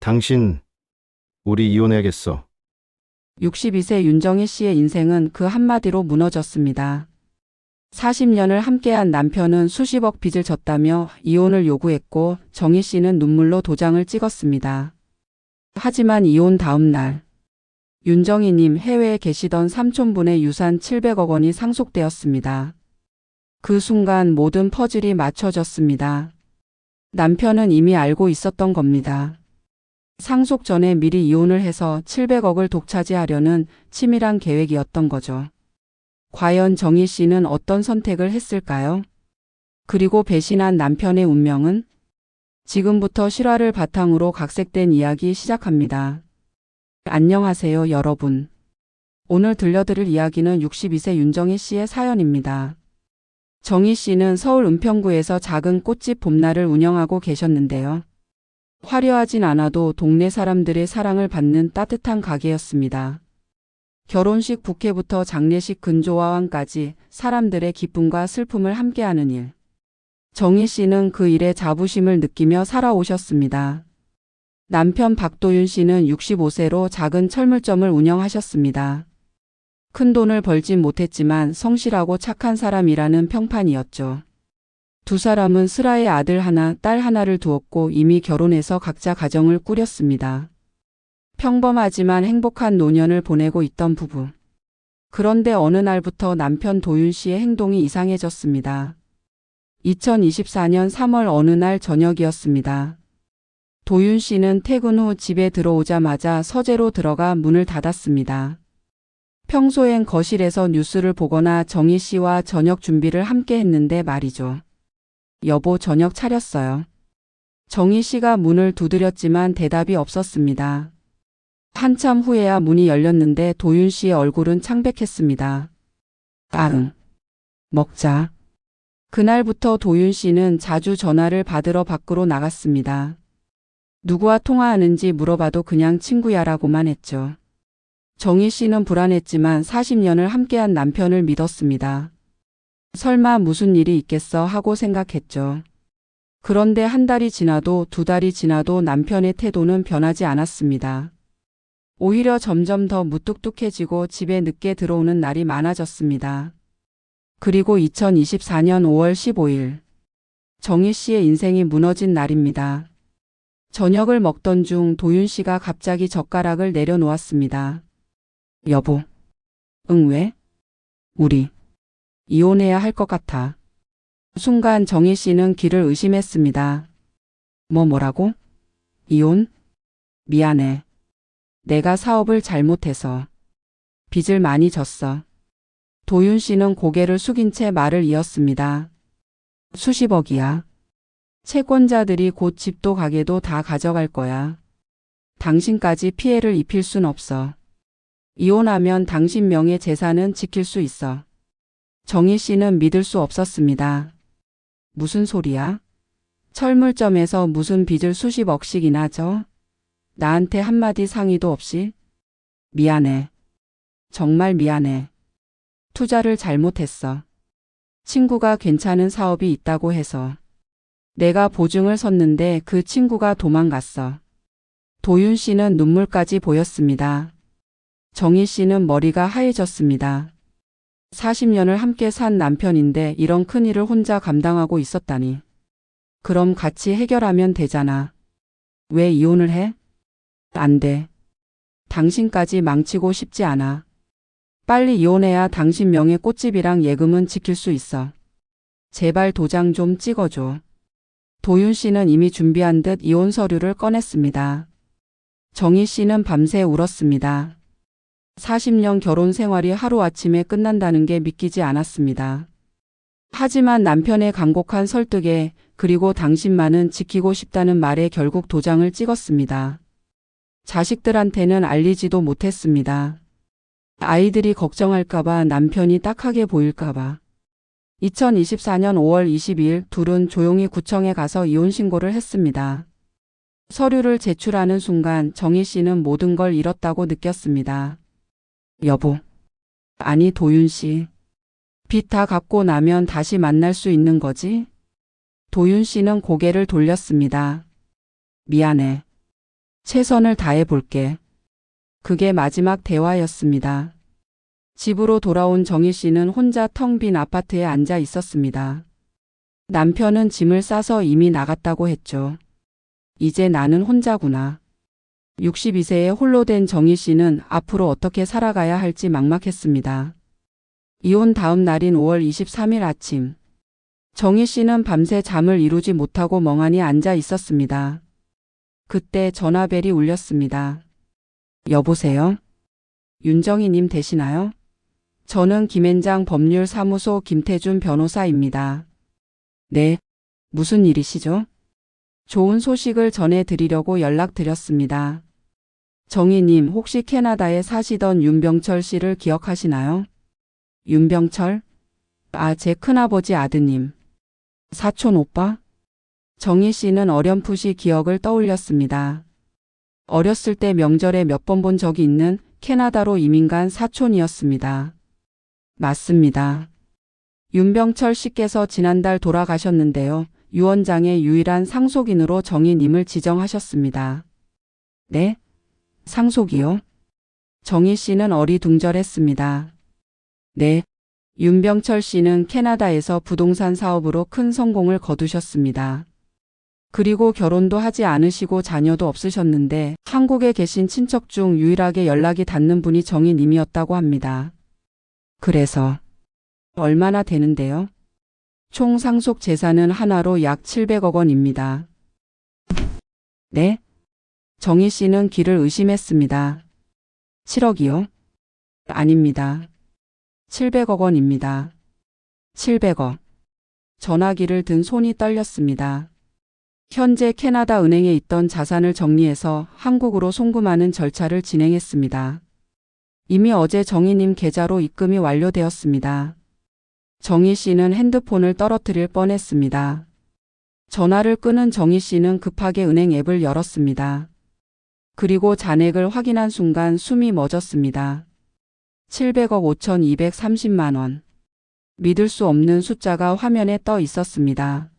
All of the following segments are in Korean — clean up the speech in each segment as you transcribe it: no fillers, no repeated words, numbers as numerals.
당신, 우리 이혼해야겠어. 62세 윤정희 씨의 인생은 그 한마디로 무너졌습니다. 40년을 함께한 남편은 수십억 빚을 졌다며 이혼을 요구했고 정희 씨는 눈물로 도장을 찍었습니다. 하지만 이혼 다음 날 윤정희님 해외에 계시던 삼촌분의 유산 700억 원이 상속되었습니다. 그 순간 모든 퍼즐이 맞춰졌습니다. 남편은 이미 알고 있었던 겁니다. 상속 전에 미리 이혼을 해서 700억을 독차지하려는 치밀한 계획이었던 거죠. 과연 정희 씨는 어떤 선택을 했을까요? 그리고 배신한 남편의 운명은? 지금부터 실화를 바탕으로 각색된 이야기 시작합니다. 안녕하세요, 여러분. 오늘 들려드릴 이야기는 62세 윤정희 씨의 사연입니다. 정희 씨는 서울 은평구에서 작은 꽃집 봄날을 운영하고 계셨는데요. 화려하진 않아도 동네 사람들의 사랑을 받는 따뜻한 가게였습니다. 결혼식 부케부터 장례식 근조화환까지 사람들의 기쁨과 슬픔을 함께하는 일. 정희 씨는 그 일에 자부심을 느끼며 살아오셨습니다. 남편 박도윤 씨는 65세로 작은 철물점을 운영하셨습니다. 큰 돈을 벌진 못했지만 성실하고 착한 사람이라는 평판이었죠. 두 사람은 슬하에 아들 하나, 딸 하나를 두었고 이미 결혼해서 각자 가정을 꾸렸습니다. 평범하지만 행복한 노년을 보내고 있던 부부. 그런데 어느 날부터 남편 도윤 씨의 행동이 이상해졌습니다. 2024년 3월 어느 날 저녁이었습니다. 도윤 씨는 퇴근 후 집에 들어오자마자 서재로 들어가 문을 닫았습니다. 평소엔 거실에서 뉴스를 보거나 정희 씨와 저녁 준비를 함께 했는데 말이죠. 여보, 저녁 차렸어요. 정희 씨가 문을 두드렸지만 대답이 없었습니다. 한참 후에야 문이 열렸는데 도윤 씨의 얼굴은 창백했습니다. 응. 먹자. 그날부터 도윤 씨는 자주 전화를 받으러 밖으로 나갔습니다. 누구와 통화하는지 물어봐도 그냥 친구야라고만 했죠. 정희 씨는 불안했지만 40년을 함께한 남편을 믿었습니다. 설마 무슨 일이 있겠어 하고 생각했죠. 그런데 한 달이 지나도 두 달이 지나도 남편의 태도는 변하지 않았습니다. 오히려 점점 더 무뚝뚝해지고 집에 늦게 들어오는 날이 많아졌습니다. 그리고 2024년 5월 15일 정희 씨의 인생이 무너진 날입니다. 저녁을 먹던 중 도윤 씨가 갑자기 젓가락을 내려놓았습니다. 여보. 응, 왜? 우리 이혼해야 할 것 같아. 순간 정희 씨는 귀를 의심했습니다. 뭐라고? 이혼? 미안해. 내가 사업을 잘못해서 빚을 많이 졌어. 도윤 씨는 고개를 숙인 채 말을 이었습니다. 수십억이야. 채권자들이 곧 집도 가게도 다 가져갈 거야. 당신까지 피해를 입힐 순 없어. 이혼하면 당신 명의 재산은 지킬 수 있어. 정희 씨는 믿을 수 없었습니다. 무슨 소리야? 철물점에서 무슨 빚을 수십억씩이나 져? 나한테 한마디 상의도 없이? 미안해. 정말 미안해. 투자를 잘못했어. 친구가 괜찮은 사업이 있다고 해서. 내가 보증을 섰는데 그 친구가 도망갔어. 도윤 씨는 눈물까지 보였습니다. 정희 씨는 머리가 하얘졌습니다. 40년을 함께 산 남편인데 이런 큰일을 혼자 감당하고 있었다니. 그럼 같이 해결하면 되잖아. 왜 이혼을 해? 안 돼. 당신까지 망치고 싶지 않아. 빨리 이혼해야 당신 명의 꽃집이랑 예금은 지킬 수 있어. 제발 도장 좀 찍어줘. 도윤 씨는 이미 준비한 듯 이혼 서류를 꺼냈습니다. 정희 씨는 밤새 울었습니다. 40년 결혼 생활이 하루아침에 끝난다는 게 믿기지 않았습니다. 하지만 남편의 간곡한 설득에 그리고 당신만은 지키고 싶다는 말에 결국 도장을 찍었습니다. 자식들한테는 알리지도 못했습니다. 아이들이 걱정할까봐, 남편이 딱하게 보일까봐. 2024년 5월 22일 둘은 조용히 구청에 가서 이혼 신고를 했습니다. 서류를 제출하는 순간 정희 씨는 모든 걸 잃었다고 느꼈습니다. 여보. 아니, 도윤 씨. 빚 다 갚고 나면 다시 만날 수 있는 거지? 도윤 씨는 고개를 돌렸습니다. 미안해. 최선을 다해 볼게. 그게 마지막 대화였습니다. 집으로 돌아온 정희 씨는 혼자 텅 빈 아파트에 앉아 있었습니다. 남편은 짐을 싸서 이미 나갔다고 했죠. 이제 나는 혼자구나. 62세에 홀로 된 정희 씨는 앞으로 어떻게 살아가야 할지 막막했습니다. 이혼 다음 날인 5월 23일 아침. 정희 씨는 밤새 잠을 이루지 못하고 멍하니 앉아 있었습니다. 그때 전화벨이 울렸습니다. 여보세요? 윤정희님 되시나요? 저는 김앤장 법률사무소 김태준 변호사입니다. 네, 무슨 일이시죠? 좋은 소식을 전해드리려고 연락드렸습니다. 정희님 혹시 캐나다에 사시던 윤병철 씨를 기억하시나요? 윤병철? 아, 제 큰아버지 아드님. 사촌 오빠? 정희 씨는 어렴풋이 기억을 떠올렸습니다. 어렸을 때 명절에 몇 번 본 적이 있는 캐나다로 이민 간 사촌이었습니다. 맞습니다. 윤병철 씨께서 지난달 돌아가셨는데요. 유언장의 유일한 상속인으로 정희님을 지정하셨습니다. 네? 상속이요? 정희 씨는 어리둥절했습니다. 네. 윤병철 씨는 캐나다에서 부동산 사업으로 큰 성공을 거두셨습니다. 그리고 결혼도 하지 않으시고 자녀도 없으셨는데 한국에 계신 친척 중 유일하게 연락이 닿는 분이 정희님이었다고 합니다. 그래서 얼마나 되는데요? 총 상속 재산은 하나로 약 700억 원입니다. 네? 정희 씨는 귀를 의심했습니다. 7억이요? 아닙니다. 700억 원입니다. 700억. 전화기를 든 손이 떨렸습니다. 현재 캐나다 은행에 있던 자산을 정리해서 한국으로 송금하는 절차를 진행했습니다. 이미 어제 정희님 계좌로 입금이 완료되었습니다. 정희 씨는 핸드폰을 떨어뜨릴 뻔했습니다. 전화를 끊은 정희 씨는 급하게 은행 앱을 열었습니다. 그리고 잔액을 확인한 순간 숨이 멎었습니다. 700억 5,230만 원. 믿을 수 없는 숫자가 화면에 떠 있었습니다.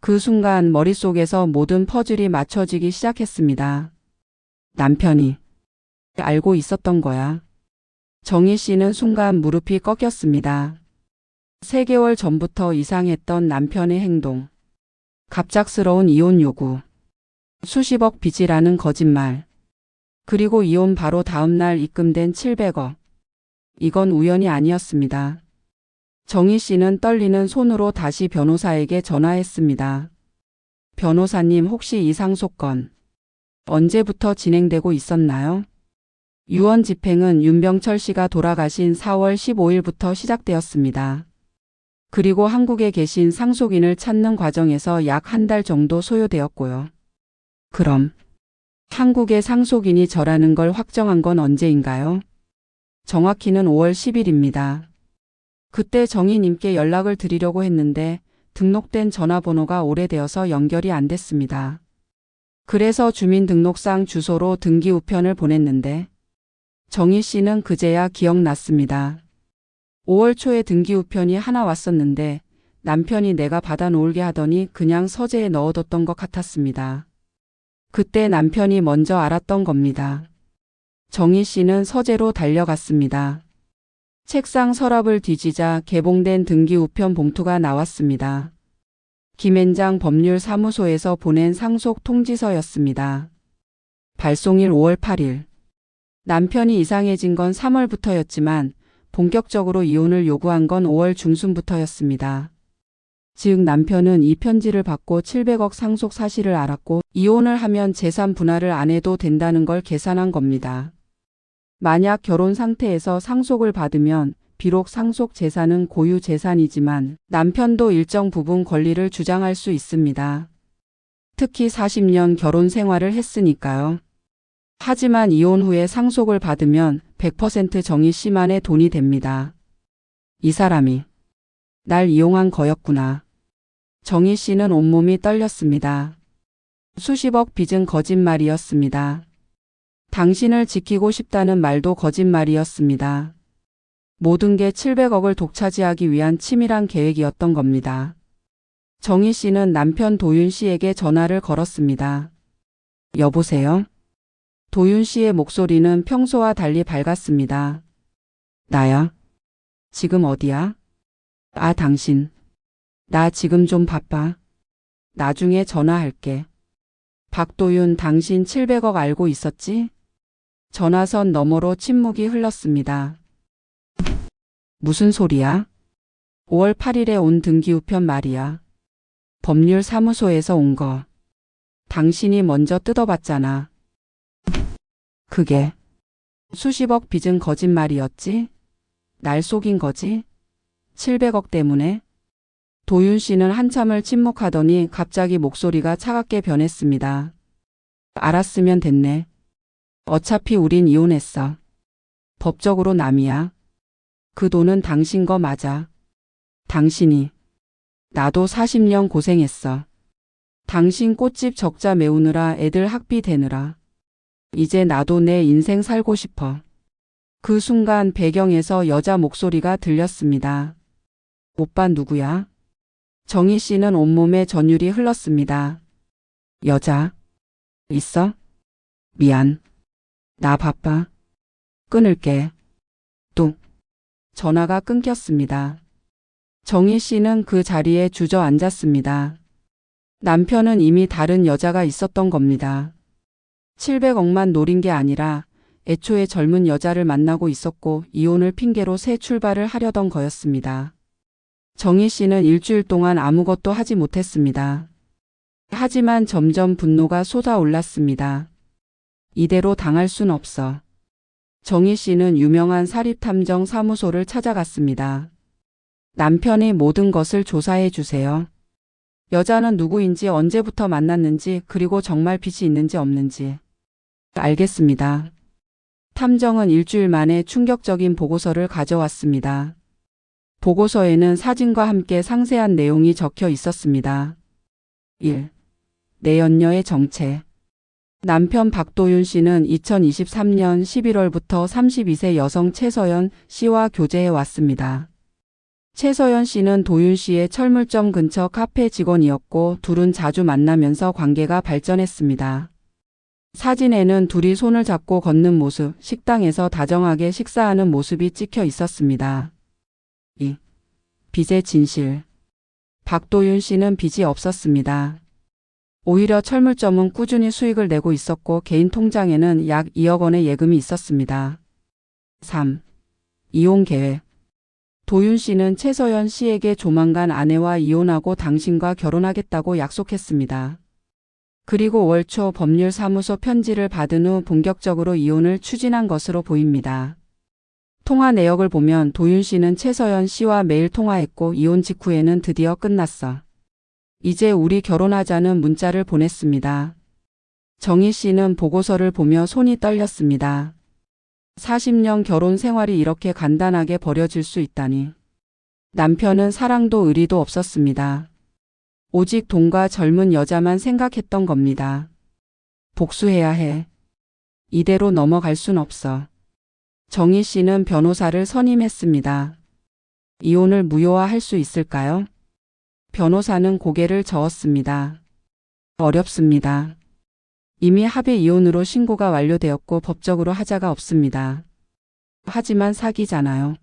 그 순간 머릿속에서 모든 퍼즐이 맞춰지기 시작했습니다. 남편이 알고 있었던 거야. 정희 씨는 순간 무릎이 꺾였습니다. 3개월 전부터 이상했던 남편의 행동. 갑작스러운 이혼 요구. 수십억 빚이라는 거짓말. 그리고 이혼 바로 다음 날 입금된 700억. 이건 우연이 아니었습니다. 정희 씨는 떨리는 손으로 다시 변호사에게 전화했습니다. 변호사님 혹시 이 상속건 언제부터 진행되고 있었나요? 유언 집행은 윤병철 씨가 돌아가신 4월 15일부터 시작되었습니다. 그리고 한국에 계신 상속인을 찾는 과정에서 약 한 달 정도 소요되었고요. 그럼 한국의 상속인이 저라는 걸 확정한 건 언제인가요? 정확히는 5월 10일입니다. 그때 정희님께 연락을 드리려고 했는데 등록된 전화번호가 오래되어서 연결이 안 됐습니다. 그래서 주민등록상 주소로 등기 우편을 보냈는데 정희 씨는 그제야 기억났습니다. 5월 초에 등기 우편이 하나 왔었는데 남편이 내가 받아 놓을게 하더니 그냥 서재에 넣어뒀던 것 같았습니다. 그때 남편이 먼저 알았던 겁니다. 정희 씨는 서재로 달려갔습니다. 책상 서랍을 뒤지자 개봉된 등기 우편 봉투가 나왔습니다. 김앤장 법률사무소에서 보낸 상속 통지서였습니다. 발송일 5월 8일. 남편이 이상해진 건 3월부터였지만 본격적으로 이혼을 요구한 건 5월 중순부터였습니다. 즉 남편은 이 편지를 받고 700억 상속 사실을 알았고 이혼을 하면 재산 분할을 안 해도 된다는 걸 계산한 겁니다. 만약 결혼 상태에서 상속을 받으면 비록 상속 재산은 고유 재산이지만 남편도 일정 부분 권리를 주장할 수 있습니다. 특히 40년 결혼 생활을 했으니까요. 하지만 이혼 후에 상속을 받으면 100% 정희 씨만의 돈이 됩니다. 이 사람이 날 이용한 거였구나. 정희 씨는 온몸이 떨렸습니다. 수십억 빚은 거짓말이었습니다. 당신을 지키고 싶다는 말도 거짓말이었습니다. 모든 게 700억을 독차지하기 위한 치밀한 계획이었던 겁니다. 정희 씨는 남편 도윤 씨에게 전화를 걸었습니다. 여보세요? 도윤 씨의 목소리는 평소와 달리 밝았습니다. 나야? 지금 어디야? 아, 당신. 나 지금 좀 바빠. 나중에 전화할게. 박도윤, 당신 700억 알고 있었지? 전화선 너머로 침묵이 흘렀습니다. 무슨 소리야? 5월 8일에 온 등기우편 말이야. 법률사무소에서 온 거. 당신이 먼저 뜯어봤잖아. 그게 수십억 빚은 거짓말이었지? 날 속인 거지? 700억 때문에? 도윤 씨는 한참을 침묵하더니 갑자기 목소리가 차갑게 변했습니다. 알았으면 됐네. 어차피 우린 이혼했어. 법적으로 남이야. 그 돈은 당신 거 맞아. 당신이. 나도 40년 고생했어. 당신 꽃집 적자 메우느라 애들 학비 대느라. 이제 나도 내 인생 살고 싶어. 그 순간 배경에서 여자 목소리가 들렸습니다. 오빠 누구야? 정희 씨는 온몸에 전율이 흘렀습니다. 여자? 있어? 미안. 나 바빠. 끊을게. 뚝. 전화가 끊겼습니다. 정희 씨는 그 자리에 주저앉았습니다. 남편은 이미 다른 여자가 있었던 겁니다. 700억만 노린 게 아니라 애초에 젊은 여자를 만나고 있었고 이혼을 핑계로 새 출발을 하려던 거였습니다. 정희 씨는 일주일 동안 아무것도 하지 못했습니다. 하지만 점점 분노가 솟아올랐습니다. 이대로 당할 순 없어. 정희 씨는 유명한 사립탐정 사무소를 찾아갔습니다. 남편의 모든 것을 조사해 주세요. 여자는 누구인지, 언제부터 만났는지, 그리고 정말 빚이 있는지 없는지. 알겠습니다. 탐정은 일주일 만에 충격적인 보고서를 가져왔습니다. 보고서에는 사진과 함께 상세한 내용이 적혀 있었습니다. 1. 내연녀의 정체. 남편 박도윤 씨는 2023년 11월부터 32세 여성 최서연 씨와 교제해 왔습니다. 최서연 씨는 도윤 씨의 철물점 근처 카페 직원이었고 둘은 자주 만나면서 관계가 발전했습니다. 사진에는 둘이 손을 잡고 걷는 모습, 식당에서 다정하게 식사하는 모습이 찍혀 있었습니다. 2. 빚의 진실. 박도윤 씨는 빚이 없었습니다. 오히려 철물점은 꾸준히 수익을 내고 있었고 개인 통장에는 약 2억 원의 예금이 있었습니다. 3. 이혼 계획. 도윤 씨는 최서연 씨에게 조만간 아내와 이혼하고 당신과 결혼하겠다고 약속했습니다. 그리고 월 초 법률사무소 편지를 받은 후 본격적으로 이혼을 추진한 것으로 보입니다. 통화 내역을 보면 도윤 씨는 최서연 씨와 매일 통화했고 이혼 직후에는 드디어 끝났어. 이제 우리 결혼하자는 문자를 보냈습니다. 정희 씨는 보고서를 보며 손이 떨렸습니다. 40년 결혼 생활이 이렇게 간단하게 버려질 수 있다니. 남편은 사랑도 의리도 없었습니다. 오직 돈과 젊은 여자만 생각했던 겁니다. 복수해야 해. 이대로 넘어갈 순 없어. 정희 씨는 변호사를 선임했습니다. 이혼을 무효화할 수 있을까요? 변호사는 고개를 저었습니다. 어렵습니다. 이미 합의 이혼으로 신고가 완료되었고 법적으로 하자가 없습니다. 하지만 사기잖아요.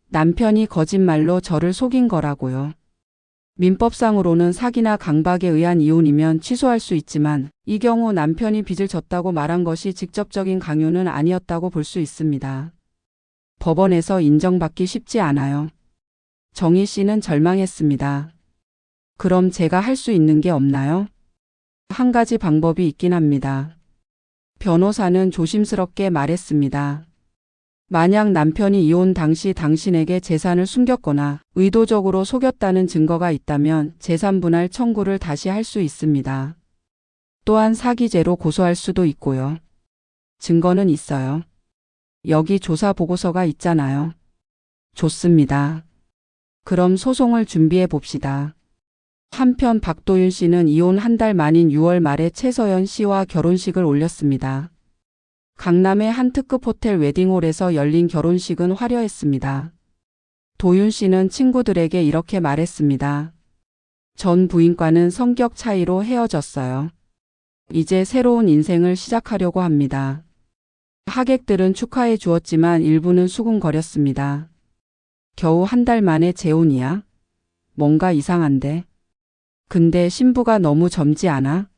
남편이 거짓말로 저를 속인 거라고요. 민법상으로는 사기나 강박에 의한 이혼이면 취소할 수 있지만 이 경우 남편이 빚을 졌다고 말한 것이 직접적인 강요는 아니었다고 볼 수 있습니다. 법원에서 인정받기 쉽지 않아요. 정희 씨는 절망했습니다. 그럼 제가 할 수 있는 게 없나요? 한 가지 방법이 있긴 합니다. 변호사는 조심스럽게 말했습니다. 만약 남편이 이혼 당시 당신에게 재산을 숨겼거나 의도적으로 속였다는 증거가 있다면 재산분할 청구를 다시 할 수 있습니다. 또한 사기죄로 고소할 수도 있고요. 증거는 있어요. 여기 조사 보고서가 있잖아요. 좋습니다. 그럼 소송을 준비해 봅시다. 한편 박도윤 씨는 이혼 한 달 만인 6월 말에 최서연 씨와 결혼식을 올렸습니다. 강남의 한 특급 호텔 웨딩홀에서 열린 결혼식은 화려했습니다. 도윤 씨는 친구들에게 이렇게 말했습니다. 전 부인과는 성격 차이로 헤어졌어요. 이제 새로운 인생을 시작하려고 합니다. 하객들은 축하해 주었지만 일부는 수군거렸습니다. 겨우 한 달 만에 재혼이야? 뭔가 이상한데. 근데 신부가 너무 젊지 않아?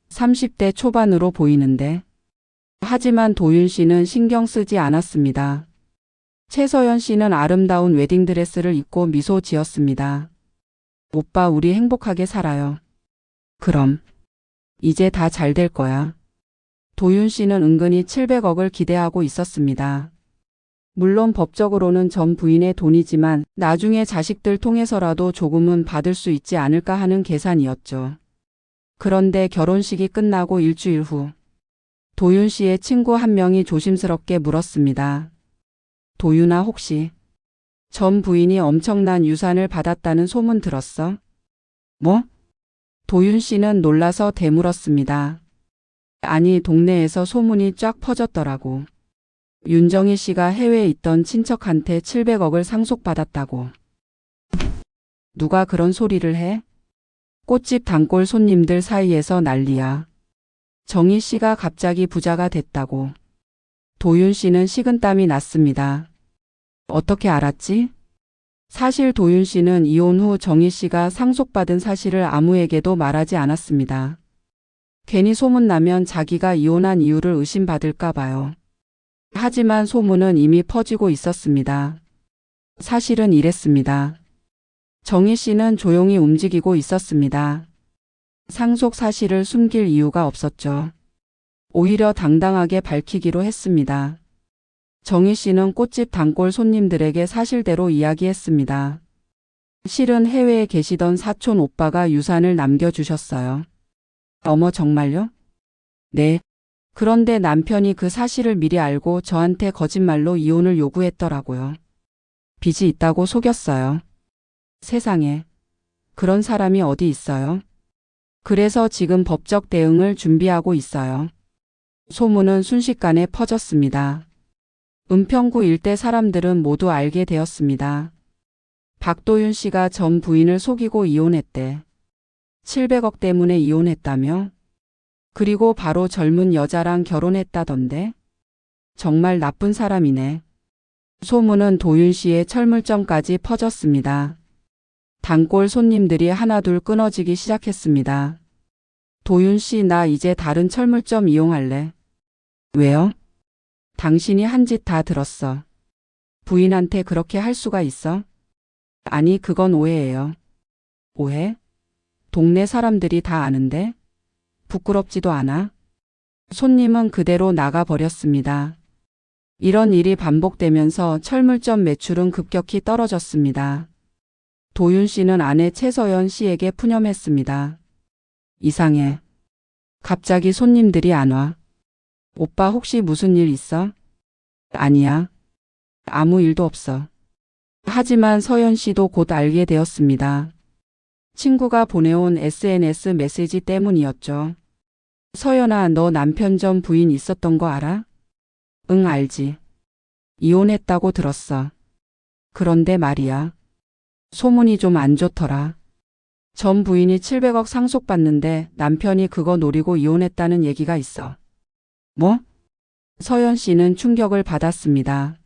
30대 초반으로 보이는데. 하지만 도윤 씨는 신경 쓰지 않았습니다. 최서연 씨는 아름다운 웨딩드레스를 입고 미소 지었습니다. 오빠, 우리 행복하게 살아요. 그럼. 이제 다 잘 될 거야. 도윤 씨는 은근히 700억을 기대하고 있었습니다. 물론 법적으로는 전 부인의 돈이지만 나중에 자식들 통해서라도 조금은 받을 수 있지 않을까 하는 계산이었죠. 그런데 결혼식이 끝나고 일주일 후 도윤 씨의 친구 한 명이 조심스럽게 물었습니다. 도윤아, 혹시 전 부인이 엄청난 유산을 받았다는 소문 들었어? 뭐? 도윤 씨는 놀라서 되물었습니다. 아니, 동네에서 소문이 쫙 퍼졌더라고. 윤정희 씨가 해외에 있던 친척한테 700억을 상속받았다고. 누가 그런 소리를 해? 꽃집 단골 손님들 사이에서 난리야. 정희 씨가 갑자기 부자가 됐다고. 도윤 씨는 식은땀이 났습니다. 어떻게 알았지? 사실 도윤 씨는 이혼 후 정희 씨가 상속받은 사실을 아무에게도 말하지 않았습니다. 괜히 소문나면 자기가 이혼한 이유를 의심받을까 봐요. 하지만 소문은 이미 퍼지고 있었습니다. 사실은 이랬습니다. 정희 씨는 조용히 움직이고 있었습니다. 상속 사실을 숨길 이유가 없었죠. 오히려 당당하게 밝히기로 했습니다. 정희 씨는 꽃집 단골 손님들에게 사실대로 이야기했습니다. 실은 해외에 계시던 사촌 오빠가 유산을 남겨주셨어요. 어머, 정말요? 네. 그런데 남편이 그 사실을 미리 알고 저한테 거짓말로 이혼을 요구했더라고요. 빚이 있다고 속였어요. 세상에. 그런 사람이 어디 있어요? 그래서 지금 법적 대응을 준비하고 있어요. 소문은 순식간에 퍼졌습니다. 은평구 일대 사람들은 모두 알게 되었습니다. 박도윤 씨가 전 부인을 속이고 이혼했대. 700억 때문에 이혼했다며? 그리고 바로 젊은 여자랑 결혼했다던데? 정말 나쁜 사람이네. 소문은 도윤 씨의 철물점까지 퍼졌습니다. 단골 손님들이 하나둘 끊어지기 시작했습니다. 도윤 씨, 나 이제 다른 철물점 이용할래. 왜요? 당신이 한 짓 다 들었어. 부인한테 그렇게 할 수가 있어? 아니, 그건 오해예요. 오해? 동네 사람들이 다 아는데? 부끄럽지도 않아? 손님은 그대로 나가버렸습니다. 이런 일이 반복되면서 철물점 매출은 급격히 떨어졌습니다. 도윤 씨는 아내 최서연 씨에게 푸념했습니다. 이상해. 갑자기 손님들이 안 와. 오빠, 혹시 무슨 일 있어? 아니야. 아무 일도 없어. 하지만 서연 씨도 곧 알게 되었습니다. 친구가 보내온 SNS 메시지 때문이었죠. 서연아, 너 남편 전 부인 있었던 거 알아? 응, 알지. 이혼했다고 들었어. 그런데 말이야. 소문이 좀 안 좋더라. 전 부인이 700억 상속받는데 남편이 그거 노리고 이혼했다는 얘기가 있어. 뭐? 서연 씨는 충격을 받았습니다.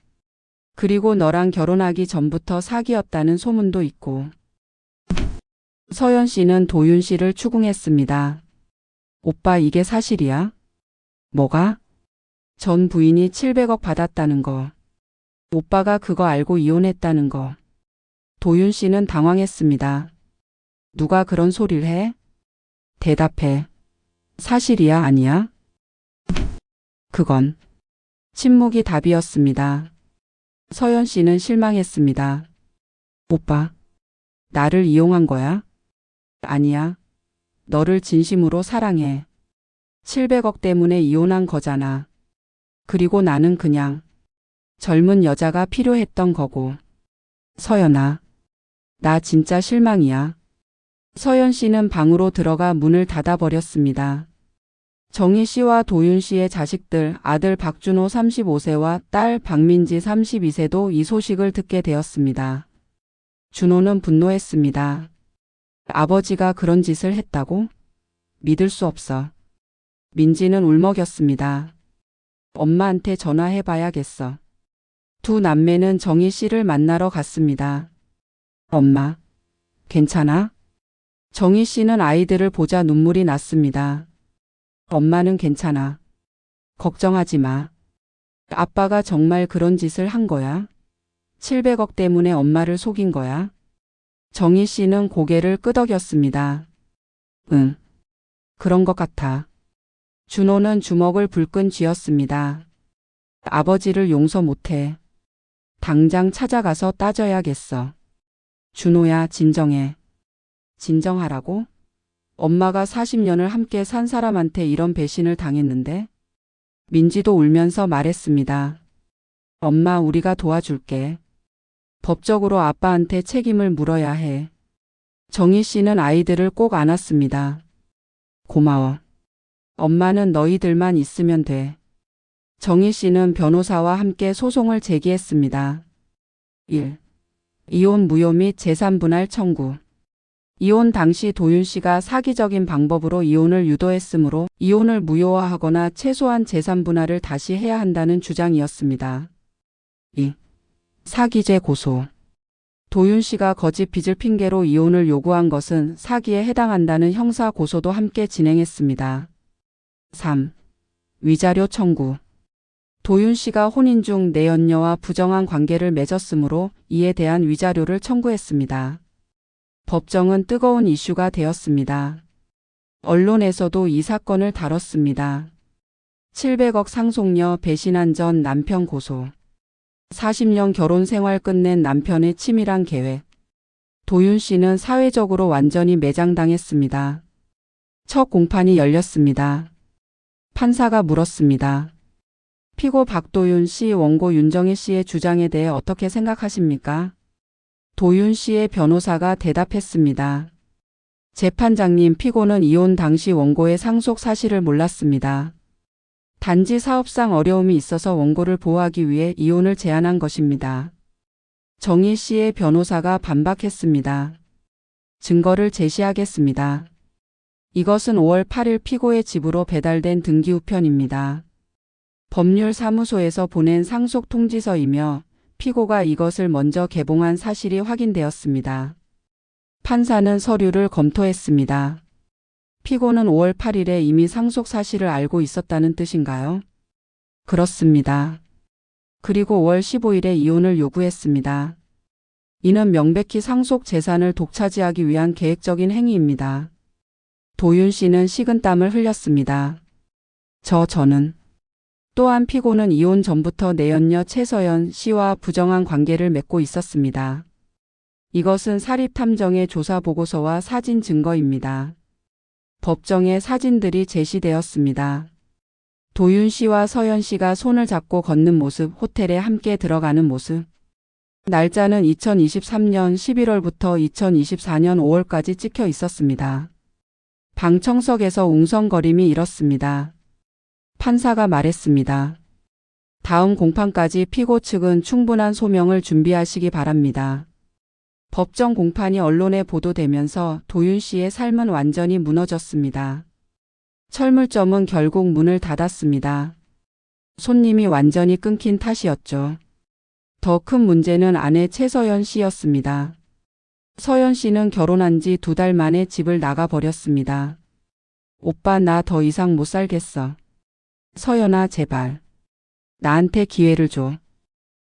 그리고 너랑 결혼하기 전부터 사귀었다는 소문도 있고. 서연 씨는 도윤 씨를 추궁했습니다. 오빠, 이게 사실이야? 뭐가? 전 부인이 700억 받았다는 거. 오빠가 그거 알고 이혼했다는 거. 도윤 씨는 당황했습니다. 누가 그런 소리를 해? 대답해. 사실이야, 아니야? 그건. 침묵이 답이었습니다. 서연 씨는 실망했습니다. 오빠, 나를 이용한 거야? 아니야. 너를 진심으로 사랑해. 700억 때문에 이혼한 거잖아. 그리고 나는 그냥 젊은 여자가 필요했던 거고. 서연아, 나 진짜 실망이야. 서연 씨는 방으로 들어가 문을 닫아버렸습니다. 정희 씨와 도윤 씨의 자식들, 아들 박준호 35세와 딸 박민지 32세도 이 소식을 듣게 되었습니다. 준호는 분노했습니다. 아버지가 그런 짓을 했다고? 믿을 수 없어. 민지는 울먹였습니다. 엄마한테 전화해봐야겠어. 두 남매는 정희 씨를 만나러 갔습니다. 엄마, 괜찮아? 정희 씨는 아이들을 보자 눈물이 났습니다. 엄마는 괜찮아. 걱정하지 마. 아빠가 정말 그런 짓을 한 거야? 700억 때문에 엄마를 속인 거야? 정희 씨는 고개를 끄덕였습니다. 응, 그런 것 같아. 준호는 주먹을 불끈 쥐었습니다. 아버지를 용서 못해. 당장 찾아가서 따져야겠어. 준호야, 진정해. 진정하라고? 엄마가 40년을 함께 산 사람한테 이런 배신을 당했는데? 민지도 울면서 말했습니다. 엄마, 우리가 도와줄게. 법적으로 아빠한테 책임을 물어야 해. 정희 씨는 아이들을 꼭 안았습니다. 고마워. 엄마는 너희들만 있으면 돼. 정희 씨는 변호사와 함께 소송을 제기했습니다. 1. 이혼 무효 및 재산 분할 청구. 이혼 당시 도윤 씨가 사기적인 방법으로 이혼을 유도했으므로 이혼을 무효화하거나 최소한 재산 분할을 다시 해야 한다는 주장이었습니다. 2. 사기죄 고소. 도윤 씨가 거짓 빚을 핑계로 이혼을 요구한 것은 사기에 해당한다는 형사 고소도 함께 진행했습니다. 3. 위자료 청구. 도윤 씨가 혼인 중 내연녀와 부정한 관계를 맺었으므로 이에 대한 위자료를 청구했습니다. 법정은 뜨거운 이슈가 되었습니다. 언론에서도 이 사건을 다뤘습니다. 700억 상속녀 배신한 전 남편 고소. 40년 결혼 생활 끝낸 남편의 치밀한 계획. 도윤 씨는 사회적으로 완전히 매장당했습니다. 첫 공판이 열렸습니다. 판사가 물었습니다. 피고 박도윤 씨, 원고 윤정혜 씨의 주장에 대해 어떻게 생각하십니까? 도윤 씨의 변호사가 대답했습니다. 재판장님, 피고는 이혼 당시 원고의 상속 사실을 몰랐습니다. 단지 사업상 어려움이 있어서 원고를 보호하기 위해 이혼을 제안한 것입니다. 정희 씨의 변호사가 반박했습니다. 증거를 제시하겠습니다. 이것은 5월 8일 피고의 집으로 배달된 등기우편입니다. 법률사무소에서 보낸 상속 통지서이며 피고가 이것을 먼저 개봉한 사실이 확인되었습니다. 판사는 서류를 검토했습니다. 피고는 5월 8일에 이미 상속 사실을 알고 있었다는 뜻인가요? 그렇습니다. 그리고 5월 15일에 이혼을 요구했습니다. 이는 명백히 상속 재산을 독차지하기 위한 계획적인 행위입니다. 도윤 씨는 식은땀을 흘렸습니다. 저는 또한 피고는 이혼 전부터 내연녀 최서연 씨와 부정한 관계를 맺고 있었습니다. 이것은 사립탐정의 조사보고서와 사진 증거입니다. 법정에 사진들이 제시되었습니다. 도윤 씨와 서연 씨가 손을 잡고 걷는 모습, 호텔에 함께 들어가는 모습. 날짜는 2023년 11월부터 2024년 5월까지 찍혀 있었습니다. 방청석에서 웅성거림이 일었습니다. 판사가 말했습니다. 다음 공판까지 피고 측은 충분한 소명을 준비하시기 바랍니다. 법정 공판이 언론에 보도되면서 도윤 씨의 삶은 완전히 무너졌습니다. 철물점은 결국 문을 닫았습니다. 손님이 완전히 끊긴 탓이었죠. 더 큰 문제는 아내 최서연 씨였습니다. 서연 씨는 결혼한 지 2달 만에 집을 나가버렸습니다. 오빠, 나 더 이상 못 살겠어. 서연아, 제발. 나한테 기회를 줘.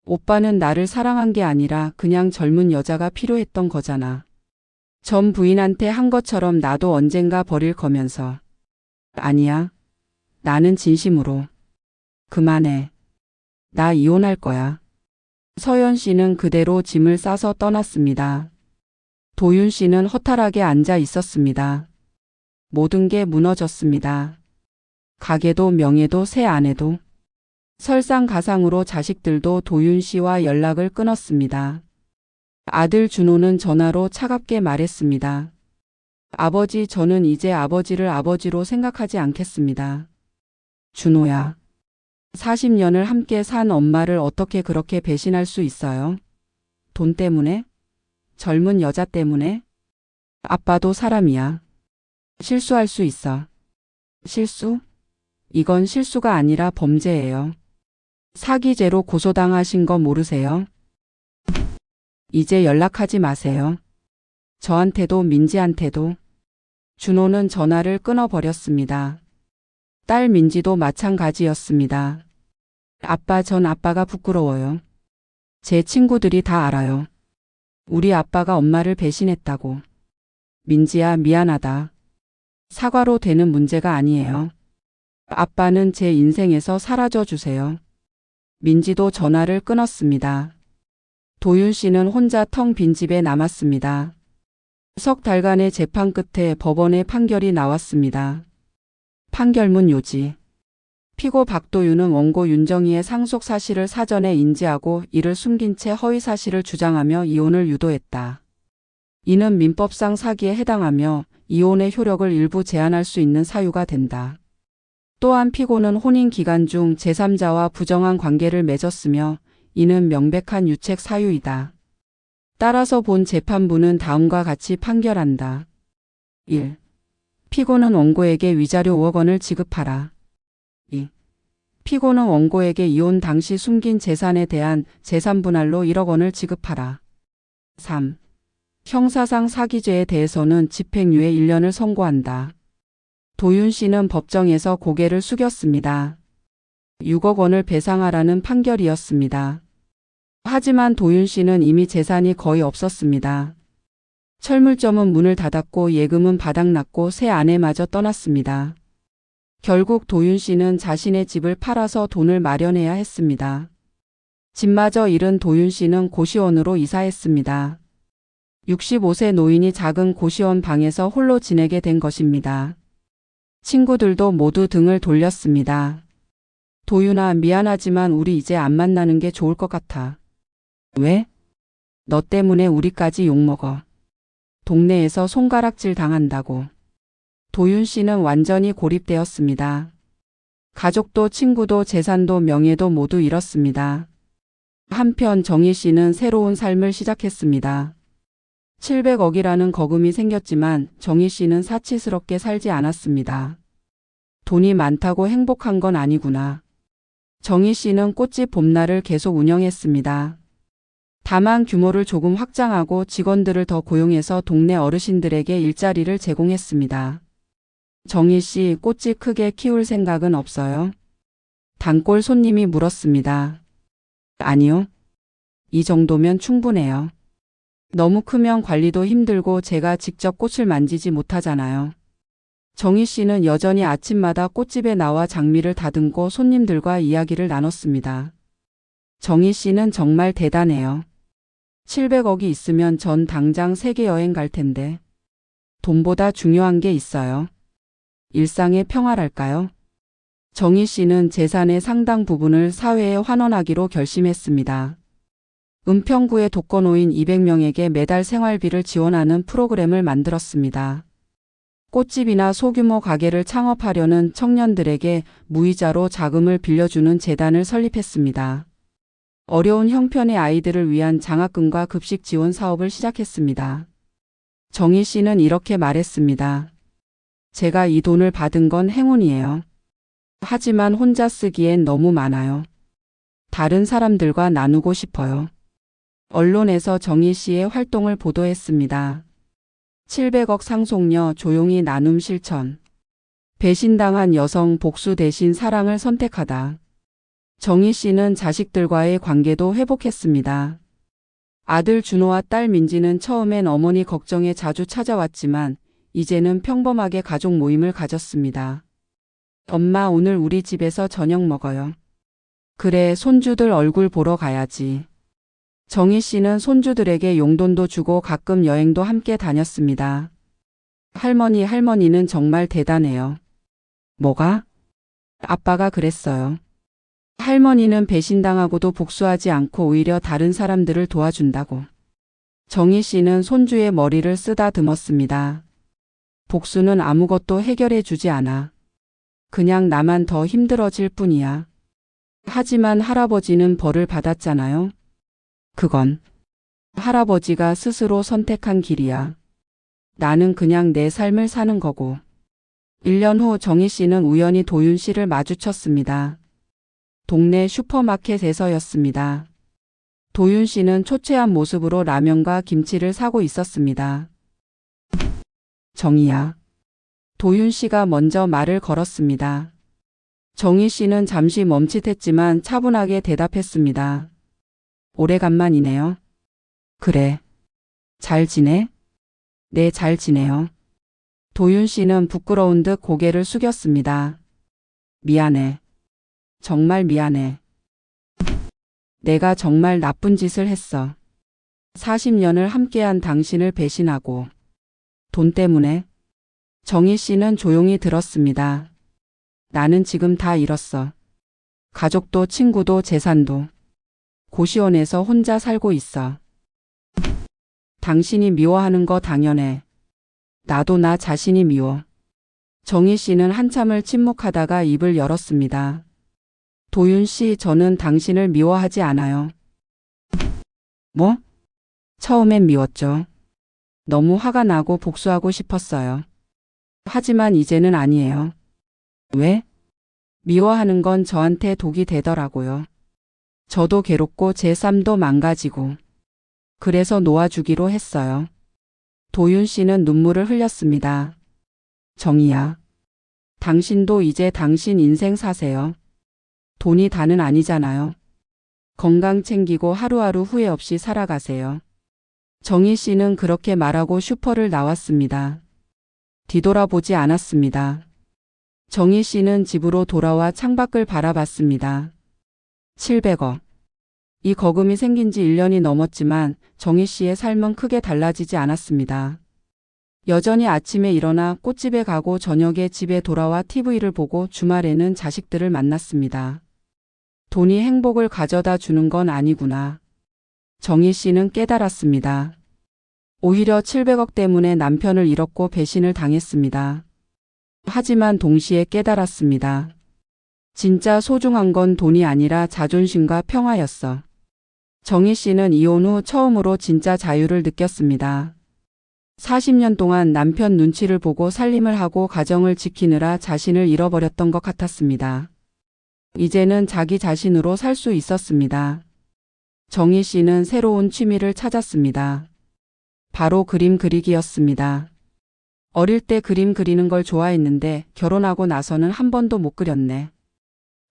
오빠는 나를 사랑한 게 아니라 그냥 젊은 여자가 필요했던 거잖아. 전 부인한테 한 것처럼 나도 언젠가 버릴 거면서. 아니야. 나는 진심으로. 그만해. 나 이혼할 거야. 서연 씨는 그대로 짐을 싸서 떠났습니다. 도윤 씨는 허탈하게 앉아 있었습니다. 모든 게 무너졌습니다. 가게도 명예도 새 아내도. 설상가상으로 자식들도 도윤 씨와 연락을 끊었습니다. 아들 준호는 전화로 차갑게 말했습니다. 아버지, 저는 이제 아버지를 아버지로 생각하지 않겠습니다. 준호야. 40년을 함께 산 엄마를 어떻게 그렇게 배신할 수 있어요? 돈 때문에? 젊은 여자 때문에? 아빠도 사람이야. 실수할 수 있어. 실수? 이건 실수가 아니라 범죄예요. 사기죄로 고소당하신 거 모르세요? 이제 연락하지 마세요. 저한테도 민지한테도. 준호는 전화를 끊어버렸습니다. 딸 민지도 마찬가지였습니다. 아빠, 전 아빠가 부끄러워요. 제 친구들이 다 알아요. 우리 아빠가 엄마를 배신했다고. 민지야, 미안하다. 사과로 되는 문제가 아니에요. 아빠는 제 인생에서 사라져 주세요. 민지도 전화를 끊었습니다. 도윤 씨는 혼자 텅 빈 집에 남았습니다. 석 달간의 재판 끝에 법원의 판결이 나왔습니다. 판결문 요지. 피고 박도윤은 원고 윤정희의 상속 사실을 사전에 인지하고 이를 숨긴 채 허위 사실을 주장하며 이혼을 유도했다. 이는 민법상 사기에 해당하며 이혼의 효력을 일부 제한할 수 있는 사유가 된다. 또한 피고는 혼인 기간 중 제3자와 부정한 관계를 맺었으며 이는 명백한 유책 사유이다. 따라서 본 재판부는 다음과 같이 판결한다. 1. 피고는 원고에게 위자료 5억 원을 지급하라. 2. 피고는 원고에게 이혼 당시 숨긴 재산에 대한 재산분할로 1억 원을 지급하라. 3. 형사상 사기죄에 대해서는 집행유예 1년을 선고한다. 도윤 씨는 법정에서 고개를 숙였습니다. 6억 원을 배상하라는 판결이었습니다. 하지만 도윤 씨는 이미 재산이 거의 없었습니다. 철물점은 문을 닫았고 예금은 바닥났고 새 아내마저 떠났습니다. 결국 도윤 씨는 자신의 집을 팔아서 돈을 마련해야 했습니다. 집마저 잃은 도윤 씨는 고시원으로 이사했습니다. 65세 노인이 작은 고시원 방에서 홀로 지내게 된 것입니다. 친구들도 모두 등을 돌렸습니다. 도윤아, 미안하지만 우리 이제 안 만나는 게 좋을 것 같아. 왜? 너 때문에 우리까지 욕먹어. 동네에서 손가락질 당한다고. 도윤 씨는 완전히 고립되었습니다. 가족도 친구도 재산도 명예도 모두 잃었습니다. 한편 정희 씨는 새로운 삶을 시작했습니다. 700억이라는 거금이 생겼지만 정희 씨는 사치스럽게 살지 않았습니다. 돈이 많다고 행복한 건 아니구나. 정희 씨는 꽃집 봄날을 계속 운영했습니다. 다만 규모를 조금 확장하고 직원들을 더 고용해서 동네 어르신들에게 일자리를 제공했습니다. 정희 씨, 꽃집 크게 키울 생각은 없어요? 단골 손님이 물었습니다. 아니요. 이 정도면 충분해요. 너무 크면 관리도 힘들고 제가 직접 꽃을 만지지 못하잖아요. 정희 씨는 여전히 아침마다 꽃집에 나와 장미를 다듬고 손님들과 이야기를 나눴습니다. 정희 씨는 정말 대단해요. 700억이 있으면 전 당장 세계 여행 갈 텐데. 돈보다 중요한 게 있어요. 일상의 평화랄까요? 정희 씨는 재산의 상당 부분을 사회에 환원하기로 결심했습니다. 은평구의 독거노인 200명에게 매달 생활비를 지원하는 프로그램을 만들었습니다. 꽃집이나 소규모 가게를 창업하려는 청년들에게 무이자로 자금을 빌려주는 재단을 설립했습니다. 어려운 형편의 아이들을 위한 장학금과 급식 지원 사업을 시작했습니다. 정희 씨는 이렇게 말했습니다. 제가 이 돈을 받은 건 행운이에요. 하지만 혼자 쓰기엔 너무 많아요. 다른 사람들과 나누고 싶어요. 언론에서 정희 씨의 활동을 보도했습니다. 700억 상속녀 조용히 나눔 실천. 배신당한 여성 복수 대신 사랑을 선택하다. 정희 씨는 자식들과의 관계도 회복했습니다. 아들 준호와 딸 민지는 처음엔 어머니 걱정에 자주 찾아왔지만 이제는 평범하게 가족 모임을 가졌습니다. 엄마, 오늘 우리 집에서 저녁 먹어요. 그래, 손주들 얼굴 보러 가야지. 정희 씨는 손주들에게 용돈도 주고 가끔 여행도 함께 다녔습니다. 할머니는 정말 대단해요. 뭐가? 아빠가 그랬어요. 할머니는 배신당하고도 복수하지 않고 오히려 다른 사람들을 도와준다고. 정희 씨는 손주의 머리를 쓰다듬었습니다. 복수는 아무것도 해결해 주지 않아. 그냥 나만 더 힘들어질 뿐이야. 하지만 할아버지는 벌을 받았잖아요. 그건 할아버지가 스스로 선택한 길이야. 나는 그냥 내 삶을 사는 거고. 1년 후 정희 씨는 우연히 도윤 씨를 마주쳤습니다. 동네 슈퍼마켓에서였습니다. 도윤 씨는 초췌한 모습으로 라면과 김치를 사고 있었습니다. 정희야. 도윤 씨가 먼저 말을 걸었습니다. 정희 씨는 잠시 멈칫했지만 차분하게 대답했습니다. 오래간만이네요. 그래. 잘 지내? 네, 잘 지내요. 도윤 씨는 부끄러운 듯 고개를 숙였습니다. 미안해. 정말 미안해. 내가 정말 나쁜 짓을 했어. 40년을 함께한 당신을 배신하고. 돈 때문에? 정희 씨는 조용히 들었습니다. 나는 지금 다 잃었어. 가족도 친구도 재산도. 고시원에서 혼자 살고 있어. 당신이 미워하는 거 당연해. 나도 나 자신이 미워. 정희 씨는 한참을 침묵하다가 입을 열었습니다. 도윤 씨, 저는 당신을 미워하지 않아요. 뭐? 처음엔 미웠죠. 너무 화가 나고 복수하고 싶었어요. 하지만 이제는 아니에요. 왜? 미워하는 건 저한테 독이 되더라고요. 저도 괴롭고 제 삶도 망가지고. 그래서 놓아주기로 했어요. 도윤 씨는 눈물을 흘렸습니다. 정희야. 당신도 이제 당신 인생 사세요. 돈이 다는 아니잖아요. 건강 챙기고 하루하루 후회 없이 살아가세요. 정희 씨는 그렇게 말하고 슈퍼를 나왔습니다. 뒤돌아보지 않았습니다. 정희 씨는 집으로 돌아와 창밖을 바라봤습니다. 700억. 이 거금이 생긴 지 1년이 넘었지만 정희 씨의 삶은 크게 달라지지 않았습니다. 여전히 아침에 일어나 꽃집에 가고 저녁에 집에 돌아와 TV를 보고 주말에는 자식들을 만났습니다. 돈이 행복을 가져다 주는 건 아니구나. 정희 씨는 깨달았습니다. 오히려 700억 때문에 남편을 잃었고 배신을 당했습니다. 하지만 동시에 깨달았습니다. 진짜 소중한 건 돈이 아니라 자존심과 평화였어. 정희 씨는 이혼 후 처음으로 진짜 자유를 느꼈습니다. 40년 동안 남편 눈치를 보고 살림을 하고 가정을 지키느라 자신을 잃어버렸던 것 같았습니다. 이제는 자기 자신으로 살 수 있었습니다. 정희 씨는 새로운 취미를 찾았습니다. 바로 그림 그리기였습니다. 어릴 때 그림 그리는 걸 좋아했는데 결혼하고 나서는 한 번도 못 그렸네.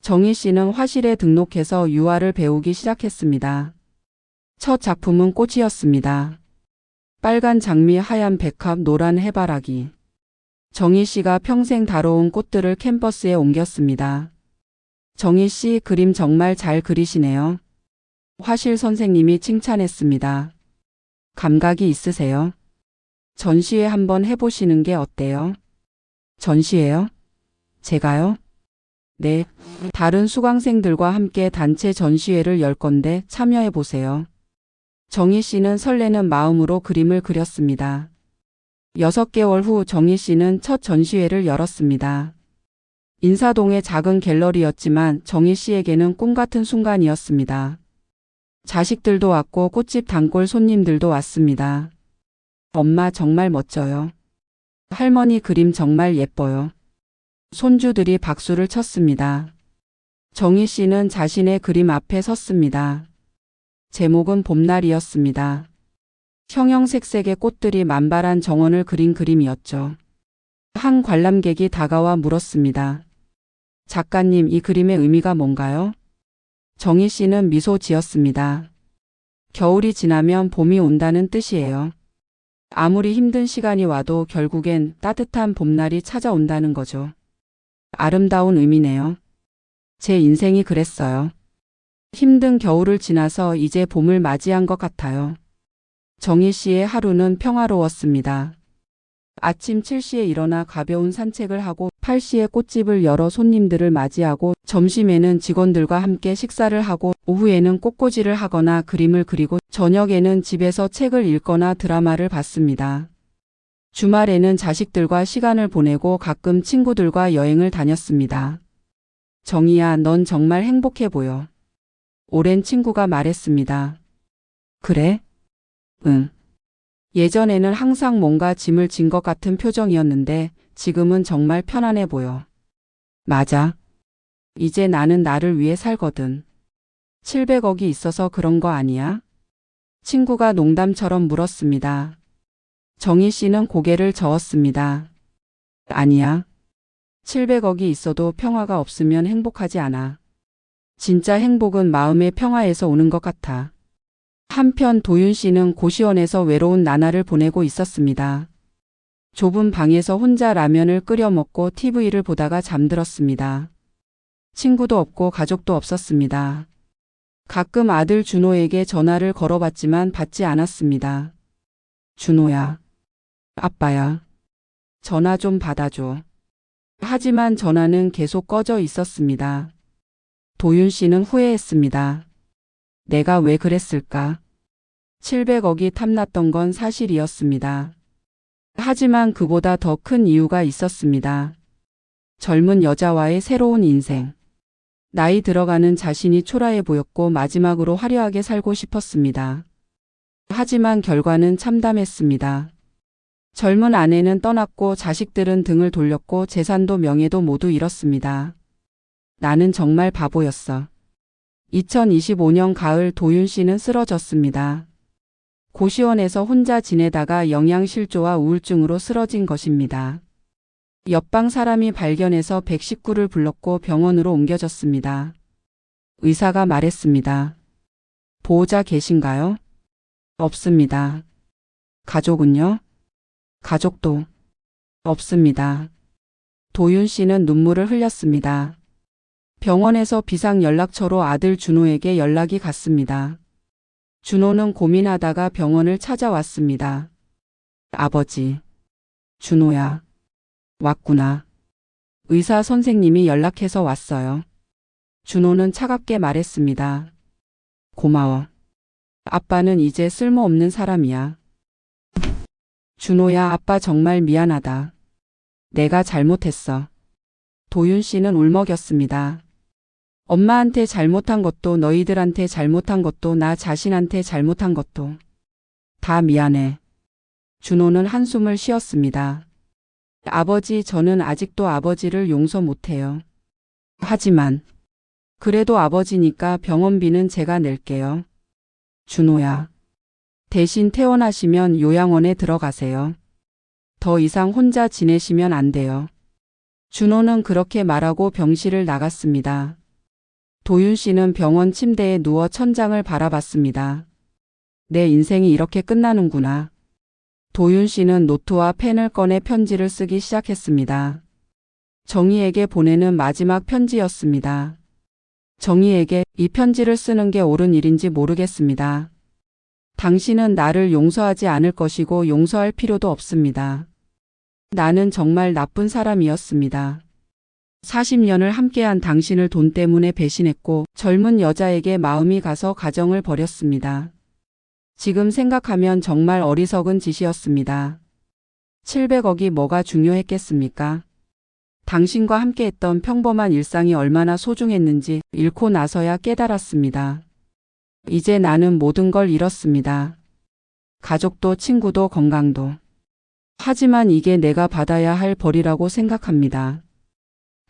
정희 씨는 화실에 등록해서 유화를 배우기 시작했습니다. 첫 작품은 꽃이었습니다. 빨간 장미, 하얀 백합, 노란 해바라기. 정희 씨가 평생 다뤄온 꽃들을 캔버스에 옮겼습니다. 정희 씨, 그림 정말 잘 그리시네요. 화실 선생님이 칭찬했습니다. 감각이 있으세요? 전시회 한번 해보시는 게 어때요? 전시회요? 제가요? 네, 다른 수강생들과 함께 단체 전시회를 열 건데 참여해보세요. 정희 씨는 설레는 마음으로 그림을 그렸습니다. 6개월 후 정희 씨는 첫 전시회를 열었습니다. 인사동의 작은 갤러리였지만 정희 씨에게는 꿈같은 순간이었습니다. 자식들도 왔고 꽃집 단골 손님들도 왔습니다. 엄마 정말 멋져요. 할머니 그림 정말 예뻐요. 손주들이 박수를 쳤습니다. 정희 씨는 자신의 그림 앞에 섰습니다. 제목은 봄날이었습니다. 형형색색의 꽃들이 만발한 정원을 그린 그림이었죠. 한 관람객이 다가와 물었습니다. 작가님, 이 그림의 의미가 뭔가요? 정희 씨는 미소 지었습니다. 겨울이 지나면 봄이 온다는 뜻이에요. 아무리 힘든 시간이 와도 결국엔 따뜻한 봄날이 찾아온다는 거죠. 아름다운 의미네요. 제 인생이 그랬어요. 힘든 겨울을 지나서 이제 봄을 맞이한 것 같아요. 정희 씨의 하루는 평화로웠습니다. 아침 7시에 일어나 가벼운 산책을 하고 8시에 꽃집을 열어 손님들을 맞이하고 점심에는 직원들과 함께 식사를 하고 오후에는 꽃꽂이를 하거나 그림을 그리고 저녁에는 집에서 책을 읽거나 드라마를 봤습니다. 주말에는 자식들과 시간을 보내고 가끔 친구들과 여행을 다녔습니다. 정희야, 넌 정말 행복해 보여. 오랜 친구가 말했습니다. 그래? 응. 예전에는 항상 뭔가 짐을 진 것 같은 표정이었는데 지금은 정말 편안해 보여. 맞아. 이제 나는 나를 위해 살거든. 700억이 있어서 그런 거 아니야? 친구가 농담처럼 물었습니다. 정희 씨는 고개를 저었습니다. 아니야. 700억이 있어도 평화가 없으면 행복하지 않아. 진짜 행복은 마음의 평화에서 오는 것 같아. 한편 도윤 씨는 고시원에서 외로운 나날을 보내고 있었습니다. 좁은 방에서 혼자 라면을 끓여 먹고 TV를 보다가 잠들었습니다. 친구도 없고 가족도 없었습니다. 가끔 아들 준호에게 전화를 걸어봤지만 받지 않았습니다. 준호야. 아빠야. 전화 좀 받아줘. 하지만 전화는 계속 꺼져 있었습니다. 도윤 씨는 후회했습니다. 내가 왜 그랬을까? 700억이 탐났던 건 사실이었습니다. 하지만 그보다 더 큰 이유가 있었습니다. 젊은 여자와의 새로운 인생. 나이 들어가는 자신이 초라해 보였고 마지막으로 화려하게 살고 싶었습니다. 하지만 결과는 참담했습니다. 젊은 아내는 떠났고 자식들은 등을 돌렸고 재산도 명예도 모두 잃었습니다. 나는 정말 바보였어. 2025년 가을 도윤 씨는 쓰러졌습니다. 고시원에서 혼자 지내다가 영양실조와 우울증으로 쓰러진 것입니다. 옆방 사람이 발견해서 119를 불렀고 병원으로 옮겨졌습니다. 의사가 말했습니다. 보호자 계신가요? 없습니다. 가족은요? 가족도 없습니다. 도윤 씨는 눈물을 흘렸습니다. 병원에서 비상 연락처로 아들 준호에게 연락이 갔습니다. 준호는 고민하다가 병원을 찾아왔습니다. 아버지. 준호야. 왔구나. 의사 선생님이 연락해서 왔어요. 준호는 차갑게 말했습니다. 고마워. 아빠는 이제 쓸모없는 사람이야. 준호야, 아빠 정말 미안하다. 내가 잘못했어. 도윤 씨는 울먹였습니다. 엄마한테 잘못한 것도 너희들한테 잘못한 것도 나 자신한테 잘못한 것도 다 미안해. 준호는 한숨을 쉬었습니다. 아버지, 저는 아직도 아버지를 용서 못해요. 하지만 그래도 아버지니까 병원비는 제가 낼게요. 준호야. 대신 퇴원하시면 요양원에 들어가세요. 더 이상 혼자 지내시면 안 돼요. 준호는 그렇게 말하고 병실을 나갔습니다. 도윤 씨는 병원 침대에 누워 천장을 바라봤습니다. 내 인생이 이렇게 끝나는구나. 도윤 씨는 노트와 펜을 꺼내 편지를 쓰기 시작했습니다. 정희에게 보내는 마지막 편지였습니다. 정희에게 이 편지를 쓰는 게 옳은 일인지 모르겠습니다. 당신은 나를 용서하지 않을 것이고 용서할 필요도 없습니다. 나는 정말 나쁜 사람이었습니다. 40년을 함께한 당신을 돈 때문에 배신했고 젊은 여자에게 마음이 가서 가정을 버렸습니다. 지금 생각하면 정말 어리석은 짓이었습니다. 700억이 뭐가 중요했겠습니까? 당신과 함께했던 평범한 일상이 얼마나 소중했는지 잃고 나서야 깨달았습니다. 이제 나는 모든 걸 잃었습니다. 가족도 친구도 건강도. 하지만 이게 내가 받아야 할 벌이라고 생각합니다.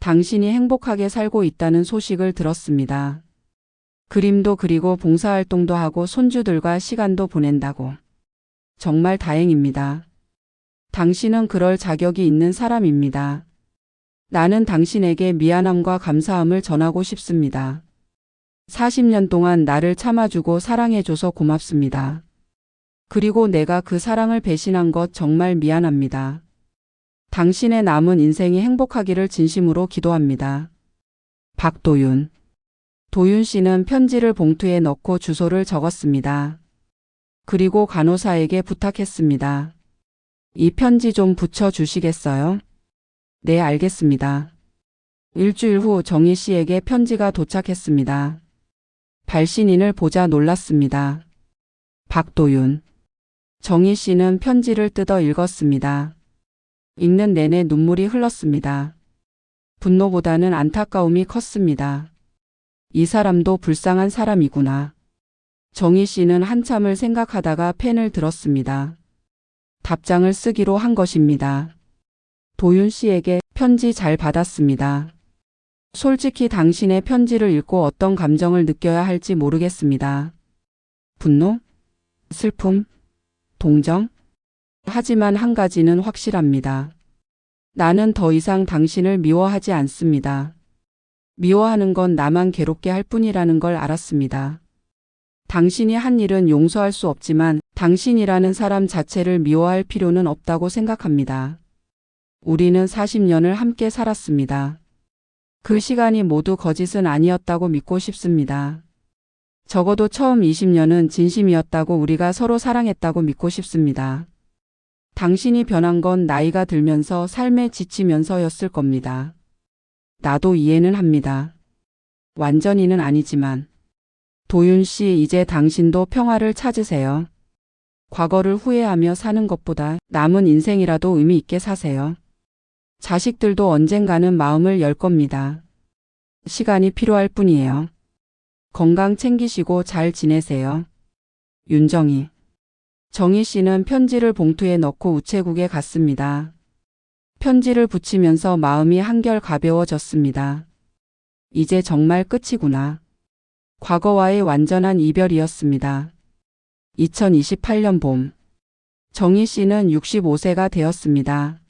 당신이 행복하게 살고 있다는 소식을 들었습니다. 그림도 그리고 봉사활동도 하고 손주들과 시간도 보낸다고. 정말 다행입니다. 당신은 그럴 자격이 있는 사람입니다. 나는 당신에게 미안함과 감사함을 전하고 싶습니다. 40년 동안 나를 참아주고 사랑해줘서 고맙습니다. 그리고 내가 그 사랑을 배신한 것 정말 미안합니다. 당신의 남은 인생이 행복하기를 진심으로 기도합니다. 박도윤. 도윤 씨는 편지를 봉투에 넣고 주소를 적었습니다. 그리고 간호사에게 부탁했습니다. 이 편지 좀 붙여주시겠어요? 네, 알겠습니다. 일주일 후 정희 씨에게 편지가 도착했습니다. 발신인을 보자 놀랐습니다. 박도윤. 정희 씨는 편지를 뜯어 읽었습니다. 읽는 내내 눈물이 흘렀습니다. 분노보다는 안타까움이 컸습니다. 이 사람도 불쌍한 사람이구나. 정희 씨는 한참을 생각하다가 펜을 들었습니다. 답장을 쓰기로 한 것입니다. 도윤 씨에게 편지 잘 받았습니다. 솔직히 당신의 편지를 읽고 어떤 감정을 느껴야 할지 모르겠습니다. 분노? 슬픔? 동정? 하지만 한 가지는 확실합니다. 나는 더 이상 당신을 미워하지 않습니다. 미워하는 건 나만 괴롭게 할 뿐이라는 걸 알았습니다. 당신이 한 일은 용서할 수 없지만 당신이라는 사람 자체를 미워할 필요는 없다고 생각합니다. 우리는 40년을 함께 살았습니다. 그 시간이 모두 거짓은 아니었다고 믿고 싶습니다. 적어도 처음 20년은 진심이었다고 우리가 서로 사랑했다고 믿고 싶습니다. 당신이 변한 건 나이가 들면서 삶에 지치면서였을 겁니다. 나도 이해는 합니다. 완전히는 아니지만. 도윤 씨, 이제 당신도 평화를 찾으세요. 과거를 후회하며 사는 것보다 남은 인생이라도 의미 있게 사세요. 자식들도 언젠가는 마음을 열 겁니다. 시간이 필요할 뿐이에요. 건강 챙기시고 잘 지내세요. 윤정희. 정희 씨는 편지를 봉투에 넣고 우체국에 갔습니다. 편지를 붙이면서 마음이 한결 가벼워졌습니다. 이제 정말 끝이구나. 과거와의 완전한 이별이었습니다. 2028년 봄. 정희 씨는 65세가 되었습니다.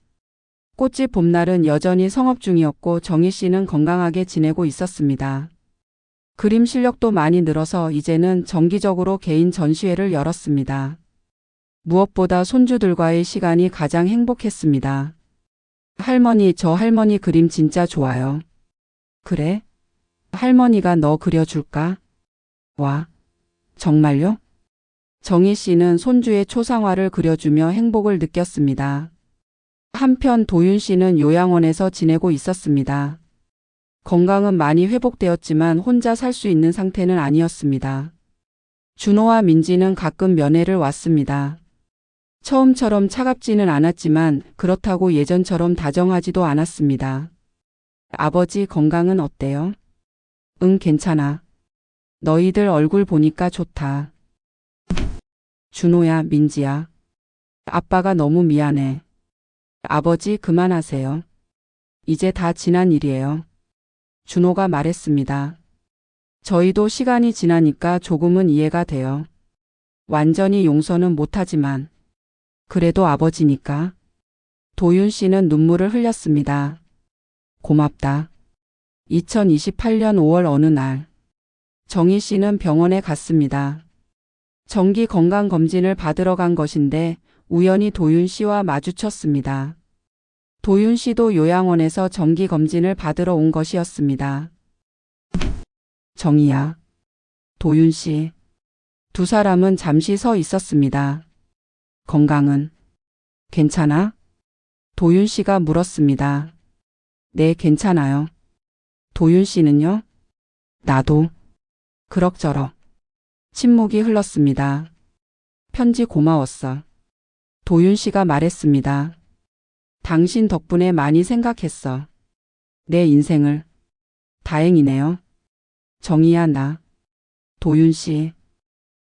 꽃집 봄날은 여전히 성업 중이었고 정희 씨는 건강하게 지내고 있었습니다. 그림 실력도 많이 늘어서 이제는 정기적으로 개인 전시회를 열었습니다. 무엇보다 손주들과의 시간이 가장 행복했습니다. 할머니, 저 할머니 그림 진짜 좋아요. 그래? 할머니가 너 그려줄까? 와, 정말요? 정희 씨는 손주의 초상화를 그려주며 행복을 느꼈습니다. 한편 도윤 씨는 요양원에서 지내고 있었습니다. 건강은 많이 회복되었지만 혼자 살 수 있는 상태는 아니었습니다. 준호와 민지는 가끔 면회를 왔습니다. 처음처럼 차갑지는 않았지만 그렇다고 예전처럼 다정하지도 않았습니다. 아버지 건강은 어때요? 응, 괜찮아. 너희들 얼굴 보니까 좋다. 준호야, 민지야. 아빠가 너무 미안해. 아버지 그만하세요. 이제 다 지난 일이에요. 준호가 말했습니다. 저희도 시간이 지나니까 조금은 이해가 돼요. 완전히 용서는 못하지만 그래도 아버지니까. 도윤 씨는 눈물을 흘렸습니다. 고맙다. 2028년 5월 어느 날 정희 씨는 병원에 갔습니다. 정기 건강검진을 받으러 간 것인데 우연히 도윤 씨와 마주쳤습니다. 도윤 씨도 요양원에서 정기검진을 받으러 온 것이었습니다. 정희야. 도윤 씨. 두 사람은 잠시 서 있었습니다. 건강은 괜찮아? 도윤 씨가 물었습니다. 네, 괜찮아요. 도윤 씨는요? 나도. 그럭저럭. 침묵이 흘렀습니다. 편지 고마웠어. 도윤 씨가 말했습니다. 당신 덕분에 많이 생각했어. 내 인생을. 다행이네요. 정희야, 나. 도윤 씨.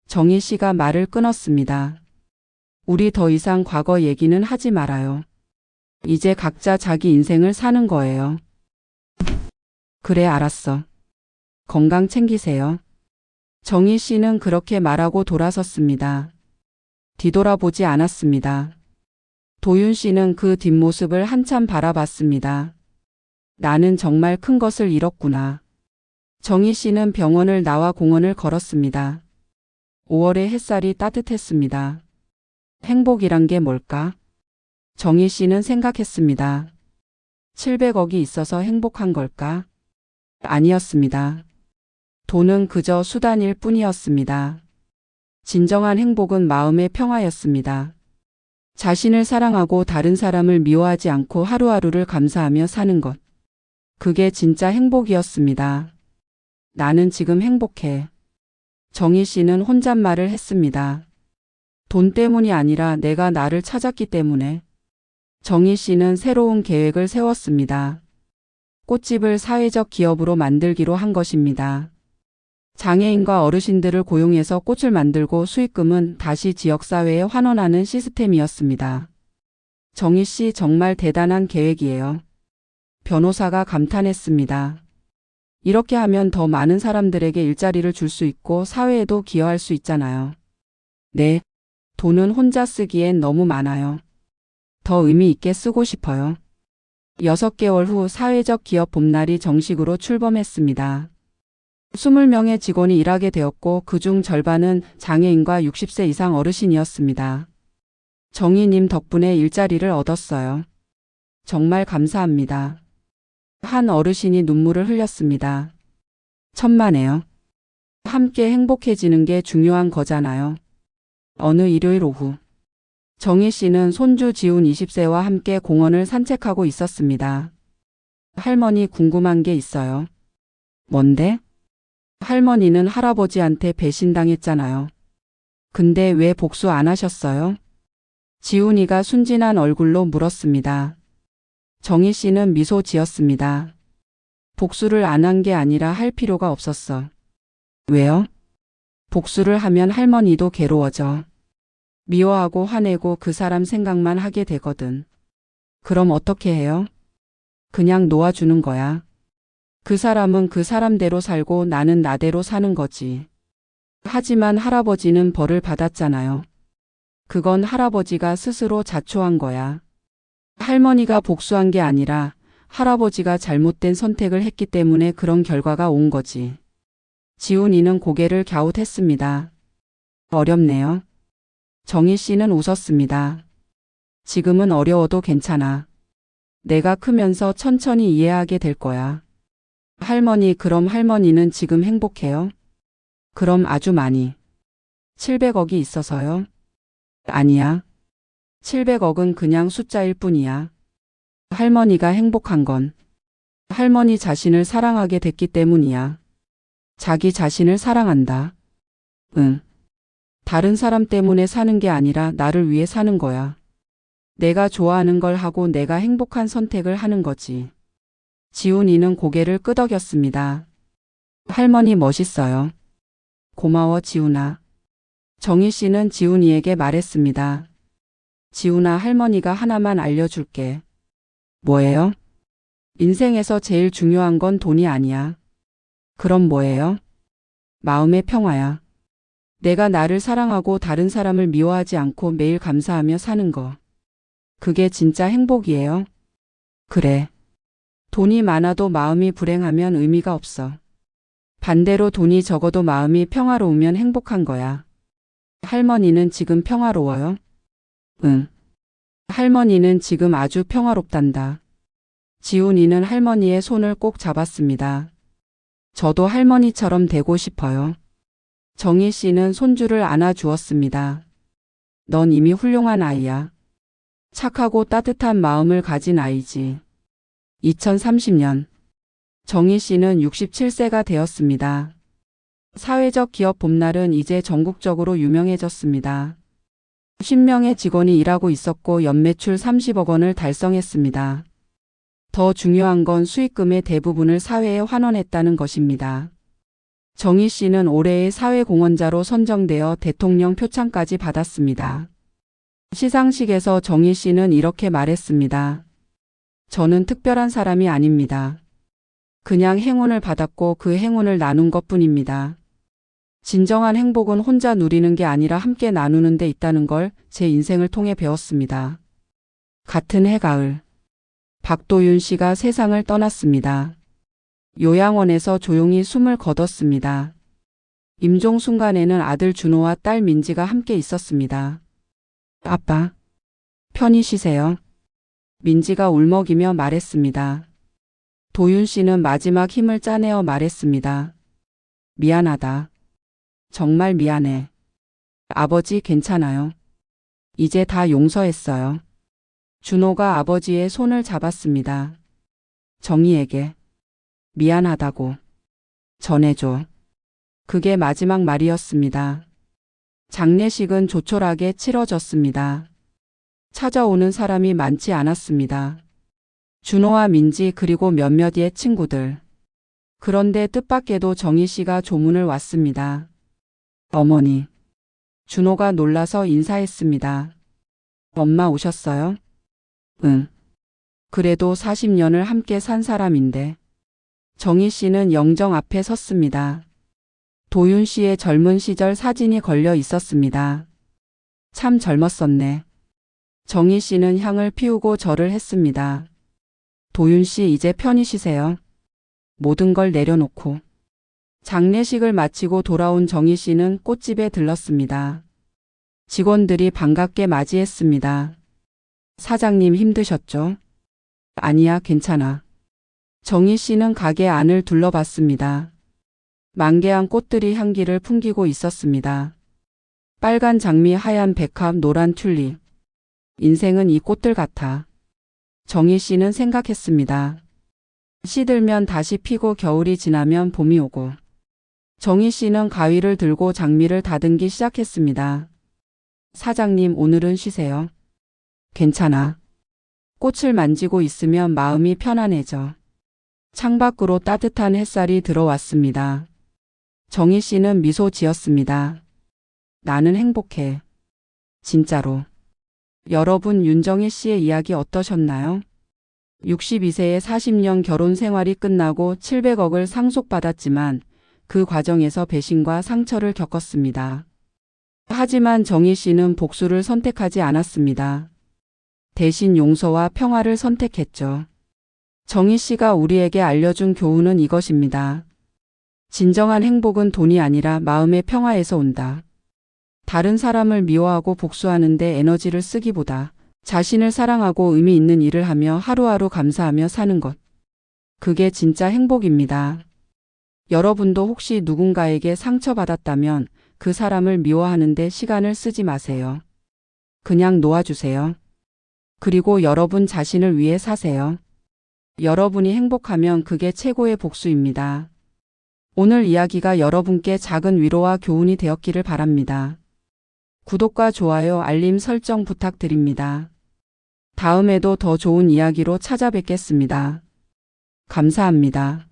정희 씨가 말을 끊었습니다. 우리 더 이상 과거 얘기는 하지 말아요. 이제 각자 자기 인생을 사는 거예요. 그래, 알았어. 건강 챙기세요. 정희 씨는 그렇게 말하고 돌아섰습니다. 뒤돌아보지 않았습니다. 도윤 씨는 그 뒷모습을 한참 바라봤습니다. 나는 정말 큰 것을 잃었구나. 정희 씨는 병원을 나와 공원을 걸었습니다. 5월의 햇살이 따뜻했습니다. 행복이란 게 뭘까? 정희 씨는 생각했습니다. 700억이 있어서 행복한 걸까? 아니었습니다. 돈은 그저 수단일 뿐이었습니다. 진정한 행복은 마음의 평화였습니다. 자신을 사랑하고 다른 사람을 미워하지 않고 하루하루를 감사하며 사는 것. 그게 진짜 행복이었습니다. 나는 지금 행복해. 정희 씨는 혼잣말을 했습니다. 돈 때문이 아니라 내가 나를 찾았기 때문에. 정희 씨는 새로운 계획을 세웠습니다. 꽃집을 사회적 기업으로 만들기로 한 것입니다. 장애인과 어르신들을 고용해서 꽃을 만들고 수익금은 다시 지역사회에 환원하는 시스템이었습니다. 정희 씨 정말 대단한 계획이에요. 변호사가 감탄했습니다. 이렇게 하면 더 많은 사람들에게 일자리를 줄 수 있고 사회에도 기여할 수 있잖아요. 네, 돈은 혼자 쓰기엔 너무 많아요. 더 의미 있게 쓰고 싶어요. 6개월 후 사회적 기업 봄날이 정식으로 출범했습니다. 20명의 직원이 일하게 되었고 그중 절반은 장애인과 60세 이상 어르신이었습니다. 정희님 덕분에 일자리를 얻었어요. 정말 감사합니다. 한 어르신이 눈물을 흘렸습니다. 천만에요. 함께 행복해지는 게 중요한 거잖아요. 어느 일요일 오후 정희 씨는 손주 지훈 20세와 함께 공원을 산책하고 있었습니다. 할머니 궁금한 게 있어요. 뭔데? 할머니는 할아버지한테 배신당했잖아요. 근데 왜 복수 안 하셨어요? 지훈이가 순진한 얼굴로 물었습니다. 정희 씨는 미소 지었습니다. 복수를 안 한 게 아니라 할 필요가 없었어. 왜요? 복수를 하면 할머니도 괴로워져. 미워하고 화내고 그 사람 생각만 하게 되거든. 그럼 어떻게 해요? 그냥 놓아주는 거야. 그 사람은 그 사람대로 살고 나는 나대로 사는 거지. 하지만 할아버지는 벌을 받았잖아요. 그건 할아버지가 스스로 자초한 거야. 할머니가 복수한 게 아니라 할아버지가 잘못된 선택을 했기 때문에 그런 결과가 온 거지. 지훈이는 고개를 갸웃했습니다. 어렵네요. 정희 씨는 웃었습니다. 지금은 어려워도 괜찮아. 내가 크면서 천천히 이해하게 될 거야. 할머니, 그럼 할머니는 지금 행복해요? 그럼 아주 많이. 700억이 있어서요? 아니야. 700억은 그냥 숫자일 뿐이야. 할머니가 행복한 건 할머니 자신을 사랑하게 됐기 때문이야. 자기 자신을 사랑한다. 응. 다른 사람 때문에 사는 게 아니라 나를 위해 사는 거야. 내가 좋아하는 걸 하고 내가 행복한 선택을 하는 거지. 지훈이는 고개를 끄덕였습니다. 할머니 멋있어요. 고마워 지훈아. 정희 씨는 지훈이에게 말했습니다. 지훈아, 할머니가 하나만 알려줄게. 뭐예요? 인생에서 제일 중요한 건 돈이 아니야. 그럼 뭐예요? 마음의 평화야. 내가 나를 사랑하고 다른 사람을 미워하지 않고 매일 감사하며 사는 거. 그게 진짜 행복이에요. 그래. 돈이 많아도 마음이 불행하면 의미가 없어. 반대로 돈이 적어도 마음이 평화로우면 행복한 거야. 할머니는 지금 평화로워요? 응. 할머니는 지금 아주 평화롭단다. 지훈이는 할머니의 손을 꼭 잡았습니다. 저도 할머니처럼 되고 싶어요. 정희 씨는 손주를 안아주었습니다. 넌 이미 훌륭한 아이야. 착하고 따뜻한 마음을 가진 아이지. 2030년 정희 씨는 67세가 되었습니다. 사회적 기업 봄날은 이제 전국적으로 유명해졌습니다. 10명의 직원이 일하고 있었고 연매출 30억 원을 달성했습니다. 더 중요한 건 수익금의 대부분을 사회에 환원했다는 것입니다. 정희 씨는 올해의 사회공헌자로 선정되어 대통령 표창까지 받았습니다. 시상식에서 정희 씨는 이렇게 말했습니다. 저는 특별한 사람이 아닙니다. 그냥 행운을 받았고 그 행운을 나눈 것뿐입니다. 진정한 행복은 혼자 누리는 게 아니라 함께 나누는 데 있다는 걸 제 인생을 통해 배웠습니다. 같은 해 가을, 박도윤 씨가 세상을 떠났습니다. 요양원에서 조용히 숨을 거뒀습니다. 임종 순간에는 아들 준호와 딸 민지가 함께 있었습니다. 아빠, 편히 쉬세요. 민지가 울먹이며 말했습니다. 도윤 씨는 마지막 힘을 짜내어 말했습니다. 미안하다. 정말 미안해. 아버지 괜찮아요. 이제 다 용서했어요. 준호가 아버지의 손을 잡았습니다. 정희에게 미안하다고 전해줘. 그게 마지막 말이었습니다. 장례식은 조촐하게 치러졌습니다. 찾아오는 사람이 많지 않았습니다. 준호와 민지 그리고 몇몇의 친구들. 그런데 뜻밖에도 정희 씨가 조문을 왔습니다. 어머니. 준호가 놀라서 인사했습니다. 엄마 오셨어요? 응. 그래도 40년을 함께 산 사람인데. 정희 씨는 영정 앞에 섰습니다. 도윤 씨의 젊은 시절 사진이 걸려 있었습니다. 참 젊었었네. 정희 씨는 향을 피우고 절을 했습니다. 도윤 씨 이제 편히 쉬세요. 모든 걸 내려놓고. 장례식을 마치고 돌아온 정희 씨는 꽃집에 들렀습니다. 직원들이 반갑게 맞이했습니다. 사장님 힘드셨죠? 아니야, 괜찮아. 정희 씨는 가게 안을 둘러봤습니다. 만개한 꽃들이 향기를 풍기고 있었습니다. 빨간 장미, 하얀 백합, 노란 튤립. 인생은 이 꽃들 같아. 정희 씨는 생각했습니다. 시들면 다시 피고 겨울이 지나면 봄이 오고. 정희 씨는 가위를 들고 장미를 다듬기 시작했습니다. 사장님, 오늘은 쉬세요. 괜찮아. 꽃을 만지고 있으면 마음이 편안해져. 창밖으로 따뜻한 햇살이 들어왔습니다. 정희 씨는 미소 지었습니다. 나는 행복해. 진짜로. 여러분, 윤정희 씨의 이야기 어떠셨나요? 62세의 40년 결혼 생활이 끝나고 700억을 상속받았지만 그 과정에서 배신과 상처를 겪었습니다. 하지만 정희 씨는 복수를 선택하지 않았습니다. 대신 용서와 평화를 선택했죠. 정희 씨가 우리에게 알려준 교훈은 이것입니다. 진정한 행복은 돈이 아니라 마음의 평화에서 온다. 다른 사람을 미워하고 복수하는 데 에너지를 쓰기보다 자신을 사랑하고 의미 있는 일을 하며 하루하루 감사하며 사는 것. 그게 진짜 행복입니다. 여러분도 혹시 누군가에게 상처받았다면 그 사람을 미워하는 데 시간을 쓰지 마세요. 그냥 놓아주세요. 그리고 여러분 자신을 위해 사세요. 여러분이 행복하면 그게 최고의 복수입니다. 오늘 이야기가 여러분께 작은 위로와 교훈이 되었기를 바랍니다. 구독과 좋아요, 알림 설정 부탁드립니다. 다음에도 더 좋은 이야기로 찾아뵙겠습니다. 감사합니다.